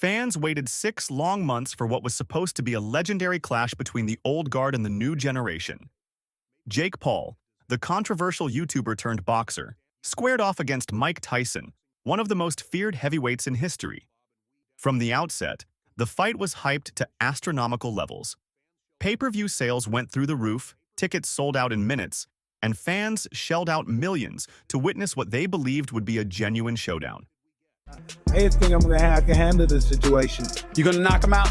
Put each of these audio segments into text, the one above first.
Fans waited 6 long months for what was supposed to be a legendary clash between the old guard and the new generation. Jake Paul, the controversial YouTuber turned boxer, squared off against Mike Tyson, one of the most feared heavyweights in history. From the outset, the fight was hyped to astronomical levels. Pay-per-view sales went through the roof, tickets sold out in minutes, and fans shelled out millions to witness what they believed would be a genuine showdown. I think I can handle this situation. You gonna knock him out?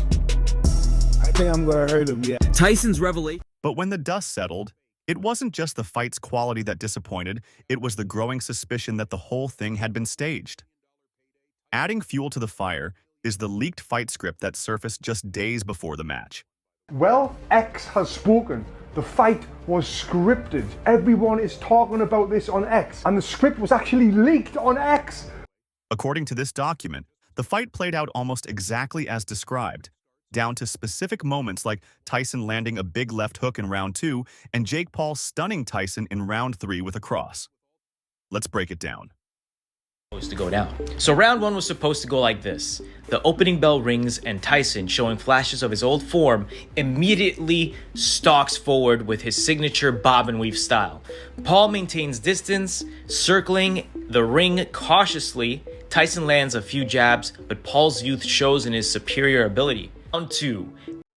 I think I'm gonna hurt him, yeah. Tyson's revelation. But when the dust settled, it wasn't just the fight's quality that disappointed, it was the growing suspicion that the whole thing had been staged. Adding fuel to the fire is the leaked fight script that surfaced just days before the match. Well, X has spoken. The fight was scripted. Everyone is talking about this on X, and the script was actually leaked on X. According to this document, the fight played out almost exactly as described, down to specific moments like Tyson landing a big left hook in round 2 and Jake Paul stunning Tyson in round 3 with a cross. Let's break it down. To go down. So round 1 was supposed to go like this. The opening bell rings and Tyson, showing flashes of his old form, immediately stalks forward with his signature bob and weave style. Paul maintains distance, circling the ring cautiously. Tyson lands a few jabs, but Paul's youth shows in his superior ability. Round 2.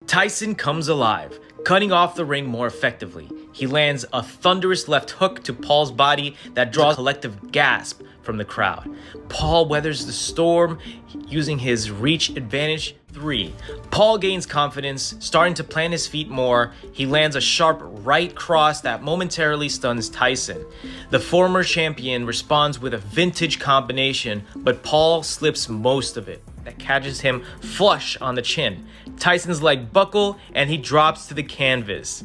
Tyson comes alive, cutting off the ring more effectively. He lands a thunderous left hook to Paul's body that draws a collective gasp from the crowd. Paul weathers the storm using his reach advantage. 3. Paul gains confidence, starting to plant his feet more. He lands a sharp right cross that momentarily stuns Tyson. The former champion responds with a vintage combination, but Paul slips most of it. That catches him flush on the chin. Tyson's leg buckle and he drops to the canvas.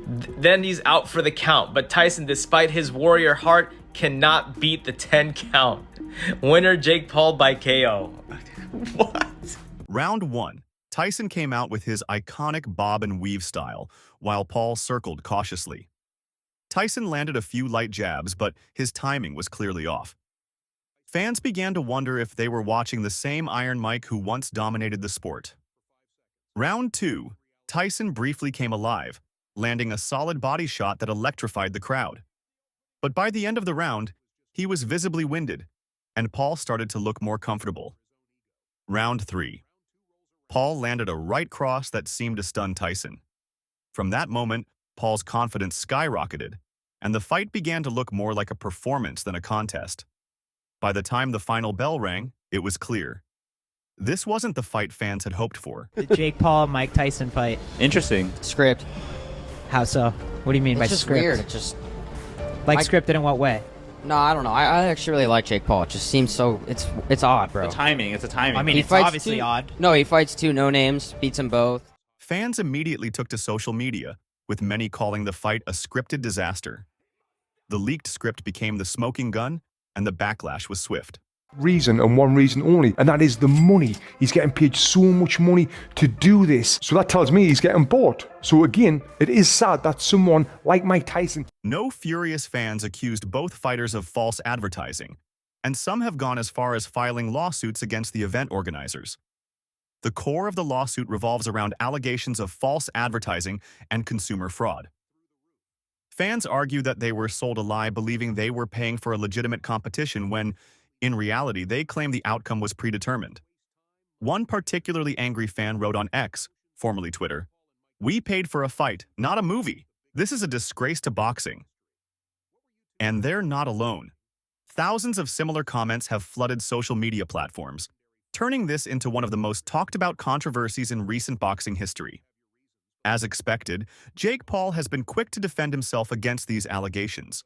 Then he's out for the count, but Tyson, despite his warrior heart, cannot beat the 10 count. Winner Jake Paul by KO. What? Round 1. Tyson came out with his iconic bob and weave style, while Paul circled cautiously. Tyson landed a few light jabs, but his timing was clearly off. Fans began to wonder if they were watching the same Iron Mike who once dominated the sport. Round 2. Tyson briefly came alive, landing a solid body shot that electrified the crowd. But by the end of the round, he was visibly winded, and Paul started to look more comfortable. Round 3. Paul landed a right cross that seemed to stun Tyson. From that moment, Paul's confidence skyrocketed, and the fight began to look more like a performance than a contest. By the time the final bell rang, it was clear. This wasn't the fight fans had hoped for. The Jake Paul, Mike Tyson fight. Interesting. Script. How so? What do you mean by It's just script? weird. It just Like Mike- scripted in what way? no, I don't know. I actually really like Jake Paul. It just seems so. It's odd, bro. The timing. It's a timing. I mean, He it's fights obviously two- odd. No, he fights 2 no names, beats them both. Fans immediately took to social media, with many calling the fight a scripted disaster. The leaked script became the smoking gun, and the backlash was swift. Reason and one reason only, and that is the money. He's getting paid so much money to do this. So that tells me he's getting bought. So again, it is sad that someone like Mike Tyson. No furious fans accused both fighters of false advertising, and some have gone as far as filing lawsuits against the event organizers. The core of the lawsuit revolves around allegations of false advertising and consumer fraud. Fans argue that they were sold a lie believing they were paying for a legitimate competition when, in reality, they claim the outcome was predetermined. One particularly angry fan wrote on X, formerly Twitter, "We paid for a fight, not a movie. This is a disgrace to boxing." And they're not alone. Thousands of similar comments have flooded social media platforms, turning this into one of the most talked-about controversies in recent boxing history. As expected, Jake Paul has been quick to defend himself against these allegations.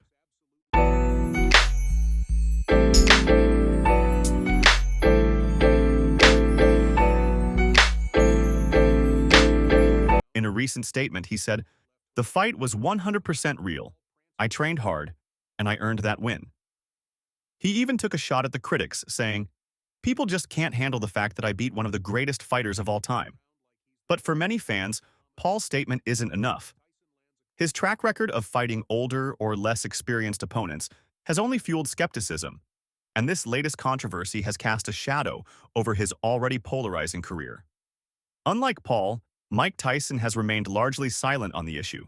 In a recent statement, he said, "The fight was 100% real. I trained hard, and I earned that win." He even took a shot at the critics, saying, "People just can't handle the fact that I beat one of the greatest fighters of all time." But for many fans, Paul's statement isn't enough. His track record of fighting older or less experienced opponents has only fueled skepticism, and this latest controversy has cast a shadow over his already polarizing career. Unlike Paul, Mike Tyson has remained largely silent on the issue.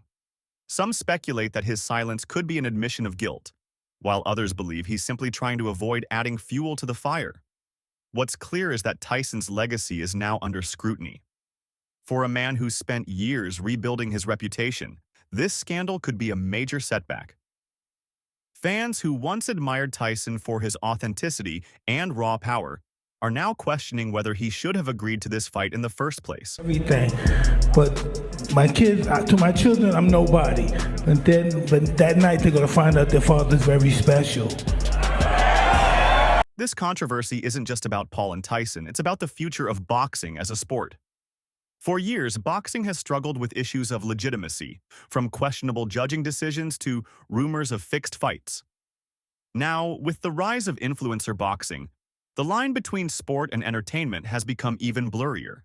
Some speculate that his silence could be an admission of guilt, while others believe he's simply trying to avoid adding fuel to the fire. What's clear is that Tyson's legacy is now under scrutiny. For a man who's spent years rebuilding his reputation, this scandal could be a major setback. Fans who once admired Tyson for his authenticity and raw power are now questioning whether he should have agreed to this fight in the first place. Everything. But my kids, to my children, I'm nobody. But that night they're going to find out their father's very special. This controversy isn't just about Paul and Tyson, it's about the future of boxing as a sport. For years, boxing has struggled with issues of legitimacy, from questionable judging decisions to rumors of fixed fights. Now, with the rise of influencer boxing, the line between sport and entertainment has become even blurrier.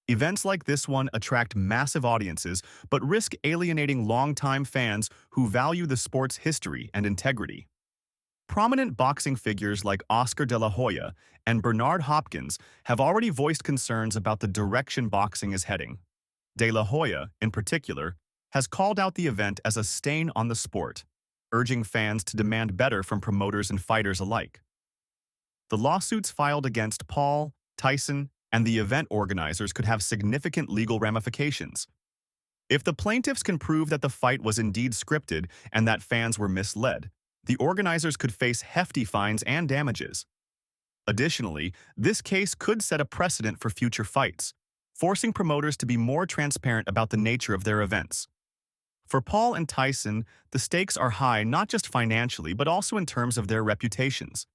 Events like this one attract massive audiences, but risk alienating longtime fans who value the sport's history and integrity. Prominent boxing figures like Oscar de la Hoya and Bernard Hopkins have already voiced concerns about the direction boxing is heading. De la Hoya, in particular, has called out the event as a stain on the sport, urging fans to demand better from promoters and fighters alike. The lawsuits filed against Paul, Tyson, and the event organizers could have significant legal ramifications. If the plaintiffs can prove that the fight was indeed scripted and that fans were misled, the organizers could face hefty fines and damages. Additionally, this case could set a precedent for future fights, forcing promoters to be more transparent about the nature of their events. For Paul and Tyson, the stakes are high not just financially but also in terms of their reputations.